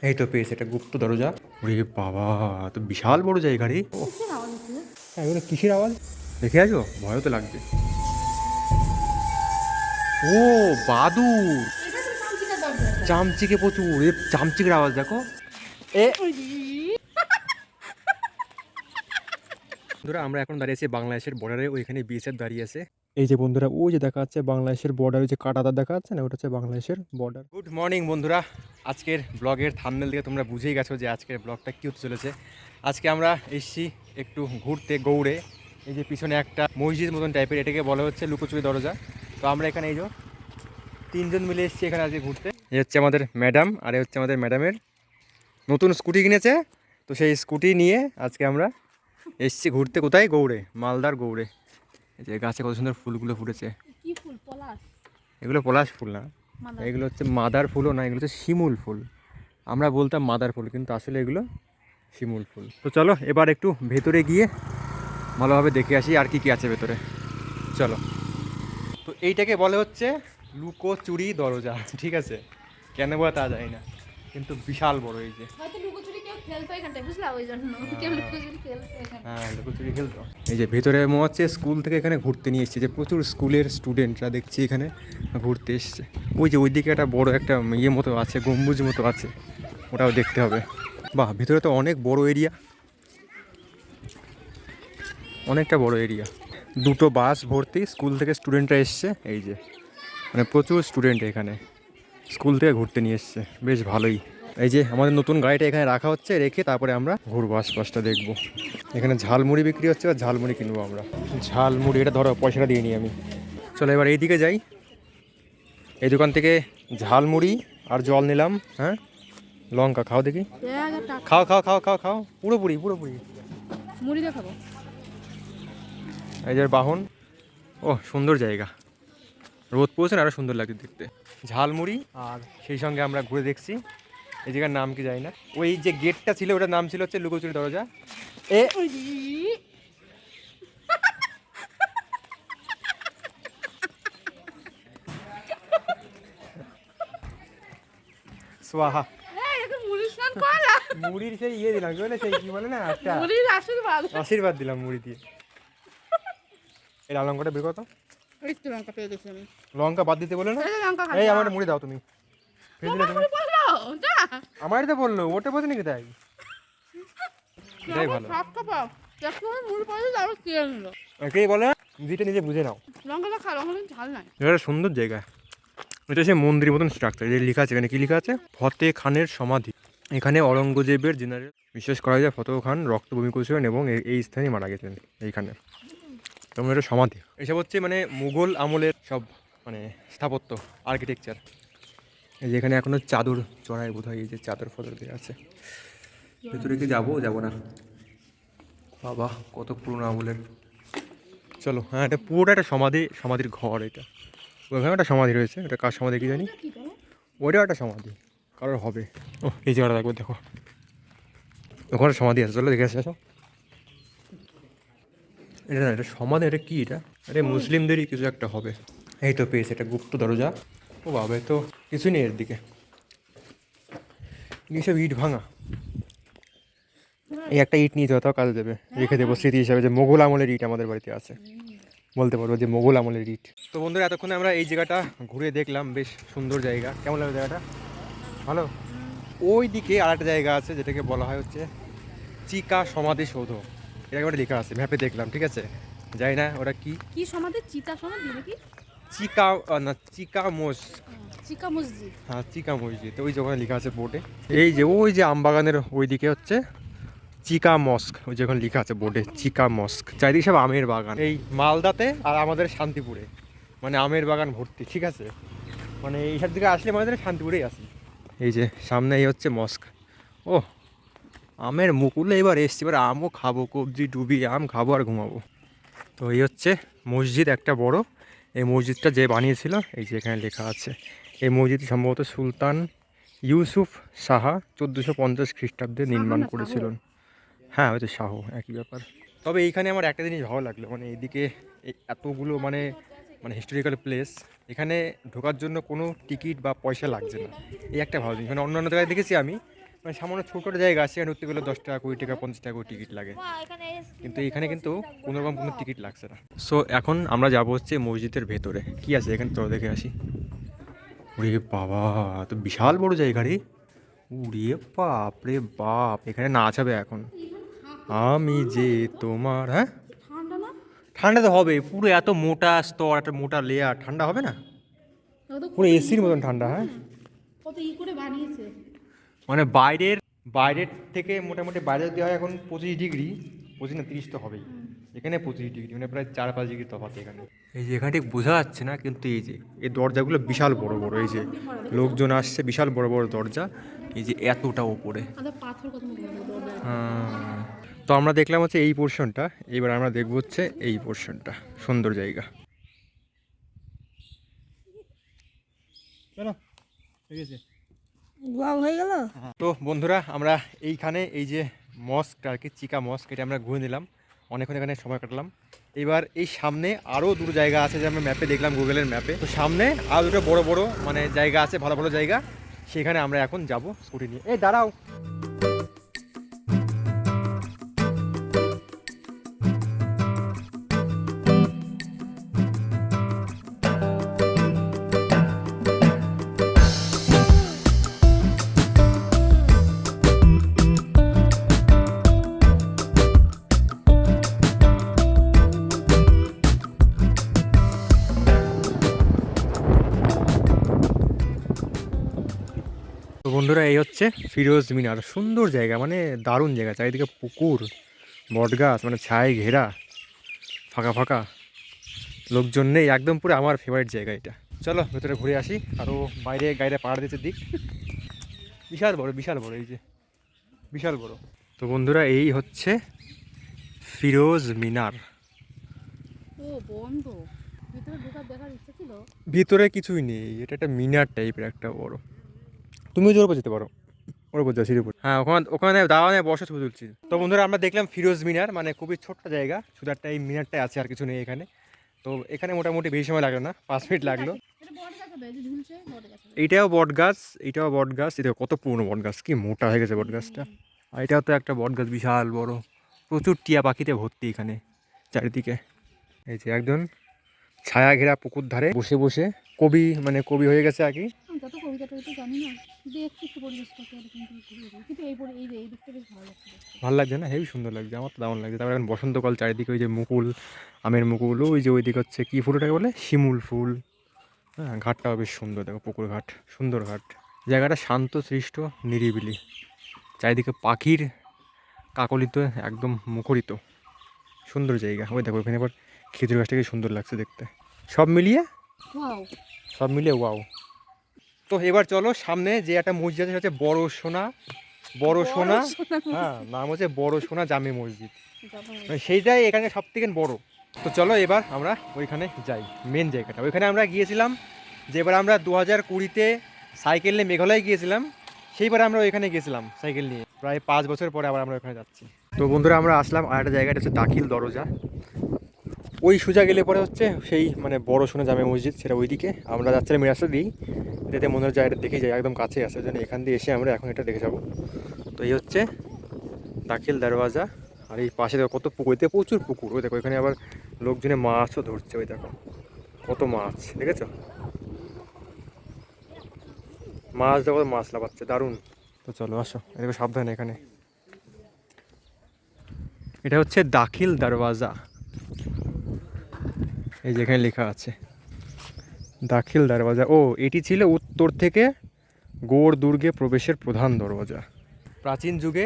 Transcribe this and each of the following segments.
এই তো পেয়েছে, এটা গুপ্ত দরজা। ওরে বাবা, তো বিশাল বড় জায়গা রে। হ্যাঁ, এগুলো কিসের আওয়াজ দেখে আছো? ভয়ও তো লাগবে। ও বাদুর, চামচিকে প্রচুর, এ চামচিকের আওয়াজ দেখো। এ বন্ধুরা, আমরা এখন দাঁড়িয়েছি বাংলাদেশের বর্ডারে, ওইখানে বিএসএফ দাঁড়িয়ে আছে। এই যে বন্ধুরা, ওই যে দেখা যাচ্ছে বাংলাদেশের বর্ডারে যে কাঁটাতার দেখা যাচ্ছে না, ওটা হচ্ছে বাংলাদেশের বর্ডার। গুড মর্নিং বন্ধুরা, আজকের ব্লগের থাম্বনেল থেকে তোমরা বুঝেই গেছো যে আজকের ব্লগটা কী হতে চলেছে। আজকে আমরা এসছি একটু ঘুরতে গৌড়ে। এই যে পিছনে একটা মসজিদ মতন টাইপের, এটাকে বলা হচ্ছে লুকোচুরি দরজা। তো আমরা এখানে এই যে তিনজন মিলে এসেছি এখানে আজকে ঘুরতে। এই হচ্ছে আমাদের ম্যাডাম, আর এই হচ্ছে আমাদের ম্যাডামের নতুন স্কুটি কিনেছে। তো সেই স্কুটি নিয়ে আজকে আমরা এসছি ঘুরতে। কোথায়? গৌড়ে, মালদার গৌড়ে। এই যে গাছে কত সুন্দর ফুলগুলো ফুটেছে। কি ফুল? পলাশ? এগুলো পলাশ ফুল না, এগুলো হচ্ছে মাদার ফুলও না, এগুলো হচ্ছে শিমুল ফুল। আমরা বলতাম মাদার ফুল, কিন্তু আসলে এগুলো শিমুল ফুল। তো চলো এবার একটু ভেতরে গিয়ে ভালোভাবে দেখে আসি আর কি কি আছে ভেতরে। চলো। তো এইটাকে বলে হচ্ছে লুকোচুরি দরজা, ঠিক আছে? কেন বলে তা জানি না, কিন্তু বিশাল বড়। এই যে হয়তো লুকোচুরি কেউ খেলতো এখানটায়, বুঝলা? ওই জন্য কেউ লুকোচুরি খেলতো এখানে। হ্যাঁ, লুকোচুরি খেলতো। এই যে ভেতরে মনে হচ্ছে স্কুল থেকে এখানে ঘুরতে নিয়ে এসছে, যে প্রচুর স্কুলের স্টুডেন্টরা দেখছি এখানে ঘুরতে এসছে। ওই যে ওইদিকে একটা বড় একটা ইয়ে মতো আছে, গম্বুজ মতো আছে, ওটাও দেখতে হবে। বাহ, ভিতরে তো অনেক বড় এরিয়া, অনেকটা বড় এরিয়া। দুটো বাস ভর্তি স্কুল থেকে স্টুডেন্টরা এসছে। এই যে মানে প্রচুর স্টুডেন্ট এখানে স্কুল থেকে ঘুরতে নিয়ে এসছে, বেশ ভালোই। এই যে আমাদের নতুন গাড়িটা এখানে রাখা হচ্ছে, রেখে তারপরে আমরা ঘুরবো, আশপাশটা দেখবো। এখানে ঝালমুড়ি বিক্রি হচ্ছে, আর ঝালমুড়ি কিনবো আমরা। ঝালমুড়ি, এটা ধরো পয়সাটা দিয়ে নিই আমি। চলো এবার এই দিকে যাই। এই দোকান থেকে ঝালমুড়ি আর জল নিলাম। হ্যাঁ, লঙ্কা খাও দেখি, খাও খাও খাও খাও খাও, পুরোপুরি পুরোপুরি। মুড়ি দেখাবো। এই যে বাহন। ও সুন্দর জায়গা, রোদ পড়ছে না, আরও সুন্দর লাগছে দেখতে। ঝালমুড়ি, আর সেই সঙ্গে আমরা ঘুরে দেখছি। এই জায়গার নাম কি জানি না, ওই যে গেটটা ছিল ওটার নাম ছিল হচ্ছে লুকোচুরি দরজা। এ সোয়াহা। মুড়ির সেই ইয়ে দিলাম, কি বলে সেই কি বলে না, একটা আশীর্বাদ দিলাম মুড়ি দিয়ে। এই লঙ্কাটা বের করো তো। লঙ্কা পেয়ে গেছি আমি। লঙ্কা বাদ দিতে বলে না। এই আমার মুড়ি দাও তুমি। আমারই তো বললো, ওটা বোঝে নাকি? তাই এটাই ভালো। কে বলে? নিজেটা নিজে বুঝে নাও। লঙ্কাটা খা, লঙ্কা ঝাল নাই। এটা সুন্দর জায়গা। এটা সে মন্দির মতন স্ট্রাকচার। যে লেখা আছে এখানে, কি লেখা আছে? ফতে খানের সমাধি। এখানে অরঙ্গজেবের জেনারেল বিশ্বাস করা যায় ফতেহ খান রক্তভূমি করেছিলেন এবং এই স্থানে মারা গেছিলেন এইখানে। এবং এটা সমাধি। এসব হচ্ছে মানে মুঘল আমলের সব মানে স্থাপত্য, আর্কিটেকচার। এই যে এখানে এখনো চাদর চড়াই বোধ হয়, এই যে চাদর ফদর দেওয়া আছে। ভেতরে কি যাবো যাবো না? বাবা কত পুরোনো আমলের। চলো। হ্যাঁ, এটা পুরোটা একটা সমাধি, সমাধির ঘর এটা। ওখানে একটা সমাধি রয়েছে, এটা কার সমাধি কি জানি। ওইটাও একটা সমাধি কারোর হবে। ও এই জায়গাটা দেখো, দেখো ওখানে সমাধি আছে, চলো দেখে আসি। আসো। এটা না, এটা সমাধি, এটা কি? এটা আরে মুসলিমদেরই কিছু একটা হবে। এই তো পেয়েছে, এটা গুপ্ত দরজা। ও বাবা, তো কিছুই নেই এর দিকে, এইসব ইট ভাঙা। এই একটা ইট নিয়ে যাওয়া কাজে দেবে, রেখে দেবো স্মৃতি হিসাবে, যে মোগল আমলের ইট আমাদের বাড়িতে আছে, বলতে পারবো যে মোগল আমলের ইট। তো বন্ধুরা, এতক্ষণে আমরা এই জায়গাটা ঘুরে দেখলাম, বেশ সুন্দর জায়গা। কেমন লাগলো জায়গাটা? ভালো। ওই দিকে আর একটা জায়গা আছে যেটাকে বলা হয় হচ্ছে চিকা সমাধিসৌধ। এটা একটা লেখা আছে, ম্যাপে দেখলাম, ঠিক আছে? যাই না ওটা কি কি সমাধি? চিতা সমাধি নাকি? চিকা না, চিকা মসজিদ। চিকা মসজিদ। হ্যাঁ, চিকা মসজিদ, ওই যে ওখানে লেখা আছে বোর্ডে। এই যে ওই যে আমবাগানের ওই দিকে হচ্ছে চিকা মস্ক, ওই যেখানে লেখা আছে বোর্ডে চিকা মস্ক। চারিদিকে সব আমের বাগান, এই মালদাতে আর আমাদের শান্তিপুরে মানে আমের বাগান ভর্তি, ঠিক আছে? মানে এইসব দিকে আসলে আমাদের শান্তিপুরেই আসি। এই যে সামনে এই হচ্ছে মস্ক। ও আমের মুকুলে এবার এসছি, এবার আমও খাবো, কবজি ডুবি আম খাবো আর ঘুমাবো। তো এই হচ্ছে মসজিদ একটা বড়। এই মসজিদটা যে বানিয়েছিল, এই যে এখানে লেখা আছে, এই মসজিদ সম্ভবত সুলতান ইউসুফ সাহা 1450 খ্রিস্টাব্দে নির্মাণ করেছিলেন। হ্যাঁ, হয়তো শাহ, একই ব্যাপার। তবে এইখানে আমার একটা জিনিস ভালো লাগলো, মানে এইদিকে এতগুলো মানে মানে হিস্টোরিক্যাল প্লেস, এখানে ঢোকার জন্য কোনো টিকিট বা পয়সা লাগছে না। এই একটা ভালো জিনিস। মানে অন্যান্য জায়গায় দেখেছি আমি মানে সামান্য ছোটো জায়গা আছে, এখানে ঢুকতে গেলে 10 টাকা 20 টাকা 50 টাকা করে টিকিট লাগে, কিন্তু এখানে কিন্তু কোনোরকম কোনো টিকিট লাগছে না। সো এখন আমরা যাবো হচ্ছে মসজিদের ভেতরে, কি আছে এখানে তো দেখে আসি। ওরে বাবা, তো বিশাল বড় জায়গা রে, উড়ে বাপ রে বাপ, এখানে নাচ হবে এখন। আমি যে তোমার, হ্যাঁ ঠান্ডা না? ঠান্ডা তো হবে, পুরো এত মোটা স্তর, একটা মোটা লেয়ার, ঠান্ডা হবে না? পুরো এসির মতন ঠান্ডা। হ্যাঁ, কত করে বানিয়েছে। মানে বাইরের থেকে মোটামুটি বাইরে দেওয়া হয় এখন 25 ডিগ্রি, 25 না 30 তো হবেই, এখানে 25 ডিগ্রি, মানে প্রায় 4-5 ডিগ্রি তফাৎ এখানে। এই যে এখানে ঠিক বোঝা যাচ্ছে না, কিন্তু এই যে এই দরজাগুলো বিশাল বড় বড়, এই যে লোকজন আসছে, বিশাল বড় বড় দরজা, এই যে এতটা ওপরে। পাথর কত দরজা। হ্যাঁ, তো আমরা দেখলাম হচ্ছে এই পোর্শনটা, এবার আমরা দেখবো হচ্ছে এই পোর্শনটা, সুন্দর জায়গা। চলো, ঠিক আছে। হয়ে গেল। তো বন্ধুরা, আমরা এইখানে এই যে মস্কটা আর কি, চিকা মস্ক, এটা আমরা ঘুরে নিলাম, অনেকক্ষণ এখানে সময় কাটলাম। এবার এই সামনে আরও দুটো জায়গা আছে, যে আমরা ম্যাপে দেখলাম, গুগলের ম্যাপে, তো সামনে আরও দুটো বড় বড় মানে জায়গা আছে, ভালো ভালো জায়গা, সেখানে আমরা এখন যাব স্কুটি নিয়ে। এই দাঁড়াও, তো বন্ধুরা এই হচ্ছে ফিরোজ মিনার, সুন্দর জায়গা, মানে দারুণ জায়গা, চারিদিকে পুকুর, বটগাছ, মানে ছায় ঘেরা, ফাঁকা ফাঁকা, লোকজন নেই, একদম পুরো আমার ফেভারিট জায়গা এটা। চলো ভেতরে ঘুরে আসি। আরও বাইরে গাড়িটা পাহাড় দিতে দিক, বিশাল বড় বিশাল বড়, এই যে বিশাল বড়। তো বন্ধুরা এই হচ্ছে ফিরোজ মিনার। ও বন্ধ, ভিতরে দেখার ইচ্ছা ছিল। ভিতরে কিছুই নেই, এটা একটা মিনার টাইপের একটা বড়। তুমিও জোর উপর যেতে পারো, ওর উপর যাও, সিঁড়ির উপর। হ্যাঁ, ওখানে ওখানে দাওয়া নেই, বসে ছবি তুলছি। তো বন্ধুরা আমরা দেখলাম ফিরোজ মিনার, মানে খুবই ছোট্ট জায়গা, শুধু একটা এই মিনারটাই আছে, আর কিছু নেই এখানে। তো এখানে মোটামুটি বেশি সময় লাগলো না, 5 মিনিট লাগলো। এইটাও বট গাছ, এইটাও বট গাছ, এটা কত পুরনো বট গাছ, কি মোটা হয়ে গেছে বট গাছটা। আর এটাও তো একটা বট গাছ, বিশাল বড়, প্রচুর টিয়া পাখিতে ভর্তি এখানে চারিদিকে। এই যে একজন ছায়া ঘেরা পুকুর ধারে বসে বসে কবি, মানে কবি হয়ে গেছে আর কি। যত কবিতা টবিতা জানি না, দেখছি একটু পরিবেশটাকে এরকম কিন্তু এই দিকটা বেশ ভালো লাগছে। ভালো লাগছে না? হেবি সুন্দর লাগছে, আমার তো দারুণ লাগছে। তারপরে এখন বসন্তকাল, চারিদিকে ওই যে মুকুল, আমের মুকুল, ওই যে ওইদিকে হচ্ছে কী ফুল ওটাকে বলে, শিমুল ফুল। হ্যাঁ, ঘাটটাও বেশ সুন্দর, দেখো পুকুর ঘাট, সুন্দর ঘাট। জায়গাটা শান্ত সৃষ্ট, নিরিবিলি, চারিদিকে পাখির কাকলিতে একদম মুখরিত, সুন্দর জায়গা। ওই দেখো ওখানে আবার খেজুর গাছটাকে সুন্দর লাগছে দেখতে। সব মিলিয়ে ওয়াও। তো এবার চলো সামনে যে একটা মসজিদ আছে, হচ্ছে বড় সোনা, হ্যাঁ, নাম হচ্ছে বড় সোনা জামে মসজিদ, মানে সেইটাই এখানে সব থেকে বড়। তো চলো এবার আমরা ওইখানে যাই, মেন জায়গাটা। ওইখানে আমরা গিয়েছিলাম, যে এবার আমরা 2020-তে সাইকেল নিয়ে মেঘালয় গিয়েছিলাম, সেইবারে আমরা ওইখানে গেছিলাম সাইকেল নিয়ে, প্রায় 5 বছর পরে আবার আমরা ওইখানে যাচ্ছি। তো বন্ধুরা আমরা আসলাম আর একটা জায়গাটা হচ্ছে দাখিল দরজা, ওই সোজা গেলে পরে হচ্ছে সেই মানে বড় সোনা জামে মসজিদ, সেটা ওইদিকে। আমরা যাচ্ছিলাম এই রাস্তা দিয়েই, এটাতে মনে হয় জায়গাটা দেখে যাই, একদম কাছে আসে, ওই জন্য এখান দিয়ে এসে আমরা এখন এটা দেখে যাবো। তো এই হচ্ছে দাখিল দরওয়াজা। আর এই পাশে দেখো কত পুকুর, এতে প্রচুর পুকুর। ওই দেখো এখানে আবার লোকজনে মাছও ধরছে, ওই দেখো কত মাছ, দেখেছো? মাছ দেখো, মাছ লাফাচ্ছে, দারুণ। তো চলো আসো, এদিকে সাবধানে। এখানে এটা হচ্ছে দাখিল দরওয়াজা, এই যেখানে লেখা আছে দাখিল দরওয়াজা। ও, এটি ছিল উত্তর থেকে গৌড় দুর্গে প্রবেশের প্রধান দরওয়াজা। প্রাচীন যুগে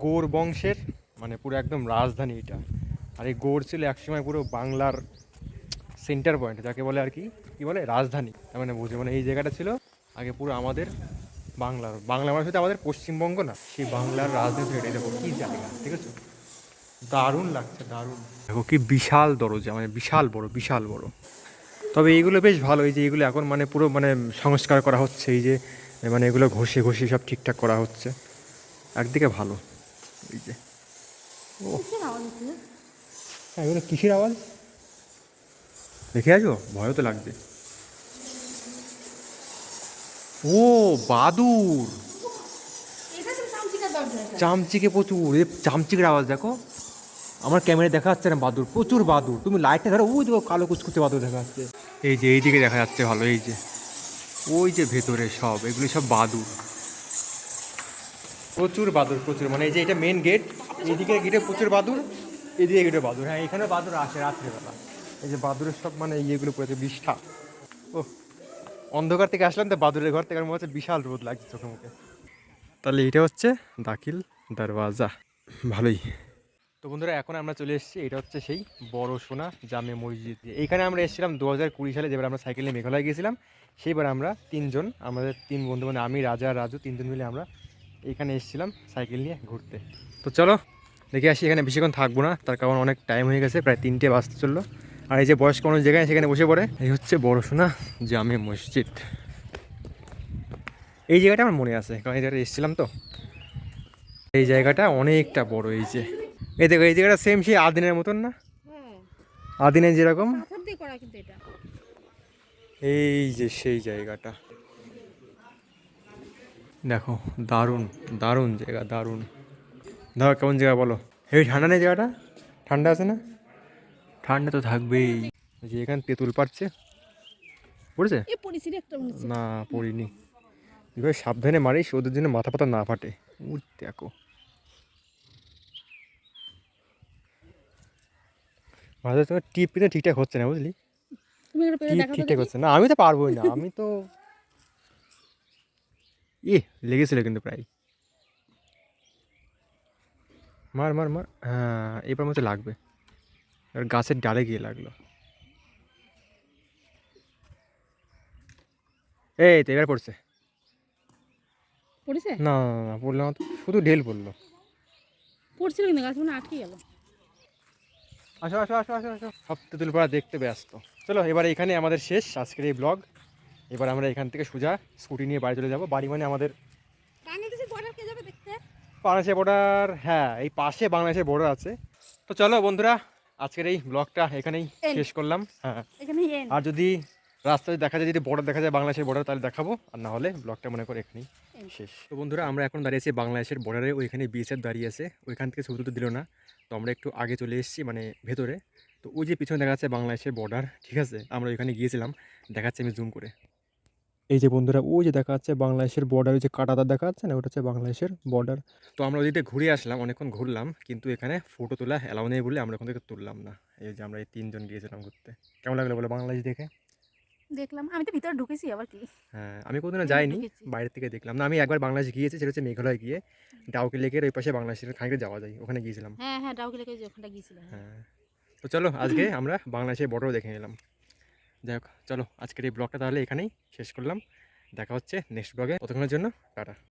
গৌড় বংশের মানে পুরো একদম রাজধানী এটা। আর এই গৌড় ছিল একসময় পুরো বাংলার সেন্টার পয়েন্ট, যাকে বলে আর কি, কী বলে, রাজধানী। তার মানে বুঝে, মানে এই জায়গাটা ছিল আগে পুরো আমাদের বাংলা মানে হচ্ছে আমাদের পশ্চিমবঙ্গ না, সেই বাংলার রাজধানী ছিল। এটাই দেখো কী জায়গা, ঠিক আছে? দারুণ লাগছে, দারুণ। দেখো কি বিশাল দরজা, মানে বিশাল বড়। তবে এইগুলো বেশ ভালো, এই যে এগুলো এখন মানে পুরো মানে সংস্কার করা হচ্ছে, এই যে মানে এগুলো ঘষে সব ঠিকঠাক করা হচ্ছে, একদিকে ভালো। এই যে ও, হ্যাঁ, এগুলো কিসের আওয়াজ দেখে আছো? ভয়ও তো লাগছে। ও বাদুর, চামচিকে প্রচুর, এই চামচিকের আওয়াজ দেখো। আমার ক্যামেরায় দেখা যাচ্ছে না বাদুর, প্রচুর বাদুর। তুমি লাইটটা ধরো, ওই দেখো কালো কুচকুচে বাদুর দেখা যাচ্ছে। এই যে এইদিকে দেখা যাচ্ছে ভালো, এই যে ওই যে ভেতরে সব, এগুলি সব বাদুর, প্রচুর বাদুর প্রচুর। মানে এই যে এটা মেন গেট, এইদিকে গেটে প্রচুর বাদুর, এদিকে গেটে বাদুর। হ্যাঁ এখানে বাদুর আসে রাত্রেবেলা। এই যে বাদুরের সব মানে ইয়েগুলো পড়েছে, বিষ্ঠা। ও অন্ধকার থেকে আসলাম তো বাদুরের ঘর থেকে, মনে হচ্ছে বিশাল রোদ লাগছে চোখে মুখে। তাহলে এটা হচ্ছে দাখিল দরওয়াজা, ভালোই। তো বন্ধুরা এখন আমরা চলে এসেছি, এটা হচ্ছে সেই বড় সোনা জামে মসজিদ। এইখানে আমরা এসেছিলাম 2020 সালে, যেবার আমরা সাইকেল নিয়ে মেঘালয় গিয়েছিলাম। সেইবার আমরা তিনজন, আমাদের তিন বন্ধু, মানে আমি, রাজা, রাজু, তিনজন মিলে আমরা এইখানে এসেছিলাম সাইকেল নিয়ে ঘুরতে। তো চলো দেখে আসি। এখানে বেশিক্ষণ থাকবো না, তার কারণ অনেক টাইম হয়ে গেছে, প্রায় 3টে বাজতে চললো। আর এই যে বয়স্ক মানুষ যেখানে সেখানে বসে পড়ে। এই হচ্ছে বড় সোনা জামে মসজিদ। এই জায়গাটা আমার মনে আছে, কারণ এই জায়গাটা এসেছিলাম তো। এই জায়গাটা অনেকটা বড়। এই যে এই দেখো, এই জায়গাটা সেম সেই আদিনের মতন না, আদিনের যেরকম। পাথর দিয়ে করা কিন্তু এটা। এই যে সেই জায়গাটা দেখো, দারুণ দারুণ জায়গা, দারুণ। ধরো কেমন জায়গা বলো? এই ঠান্ডা নেই জায়গাটা? ঠান্ডা আছে না? ঠান্ডা তো থাকবেই। যে এখানে তেঁতুল পাচ্ছে, পড়েছে? এ পরিচিত একটা মনে হচ্ছে। না পড়িনি। এবার সাবধানে মারিস, ওদের জন্য মাথা পাতা না ফাটে। দেখো মাথা, তোমার টিপ কিন্তু ঠিকঠাক হচ্ছে না বুঝলি, তুমি একটা পেরে টিপ দেখাও তো ঠিকঠাক দেখি। হচ্ছে না। আমি তো পারবোই না, আমি তো লেগেছিল কিন্তু প্রায়। মার মার মার, হ্যাঁ এবার মতো লাগবে। আর গাছের ডালে গিয়ে লাগলো। এই তো এবার পড়ছে। পড়েছে? না না না, পড়লো না তো, শুধু ঢেল পড়লো। পড়ছিল কিন্তু গাছ মনে হয় আটকে গেল। আসো আসো আসো আসো আসো, সব তেঁতুল পাড়া দেখতে ব্যস্ত। চলো এবার এখানে আমাদের শেষ আজকের এই ব্লগ। এবার আমরা এখান থেকে সোজা স্কুটি নিয়ে বাড়ি চলে যাবো। বাড়ি মানে আমাদের বাংলাদেশের বর্ডার কে যাবে দেখতে? বাংলাদেশের বর্ডার, হ্যাঁ এই পাশে বাংলাদেশের বর্ডার আছে। তো চলো বন্ধুরা, আজকের এই ব্লগটা এখানেই শেষ করলাম। হ্যাঁ, এখানে এন। আর যদি রাস্তায় দেখা যায়, যদি বর্ডার দেখা যায় বাংলাদেশের বর্ডার, তাহলে দেখাবো। আর না হলে ব্লগটা মনে করে এখানেই শেষ। তো বন্ধুরা আমরা এখন দাঁড়িয়েছি বাংলাদেশের বর্ডারে, ওইখানে বিএসএফ দাঁড়িয়ে আছে, ওইখান থেকে ছবি তুলতে দিল না। তো আমরা একটু আগে চলে এসেছি, মানে ভেতরে। তো ওই যে পিছনে দেখা যাচ্ছে বাংলাদেশের বর্ডার, ঠিক আছে? আমরা ওইখানে গিয়েছিলাম, দেখাচ্ছে আমি জুম করে। এই যে বন্ধুরা, ওই যে দেখা যাচ্ছে বাংলাদেশের বর্ডার, ওই যে কাঁটাতার দেখা যাচ্ছে না, ওটা হচ্ছে বাংলাদেশের বর্ডার। তো আমরা ওইদিকে ঘুরে আসলাম, অনেকক্ষণ ঘুরলাম, কিন্তু এখানে ফটো তোলা অ্যালাউ নেই বলে আমরা ওখান থেকে তুললাম না। এই যে আমরা এই তিনজন গিয়েছিলাম ঘুরতে। কেমন লাগলো বলো বাংলাদেশ দেখে? দেখলাম, আমি তো ভিতরে ঢুকেছি আবার কি। হ্যাঁ আমি কোনোদিনও যাইনি, ঢুকেছি। বাইরে থেকে দেখলাম। না আমি একবার বাংলাদেশ গিয়েছি, সেটা হচ্ছে মেঘালয় গিয়ে ডাউকি লেকের ওই পাশে বাংলাদেশের খানিকটা যাওয়া যায়, ওখানে গিয়েছিলাম। হ্যাঁ হ্যাঁ, ডাউকি লেকে ওখানটা গিয়েছিলাম। হ্যাঁ। তো চলো আজকে আমরা বাংলাদেশের বর্ডারও দেখে নিলাম। যাই হোক, চলো আজকের এই ব্লগটা তাহলে এখানেই শেষ করলাম। দেখা হচ্ছে নেক্সট ব্লগে, ততক্ষণের জন্য টাটা।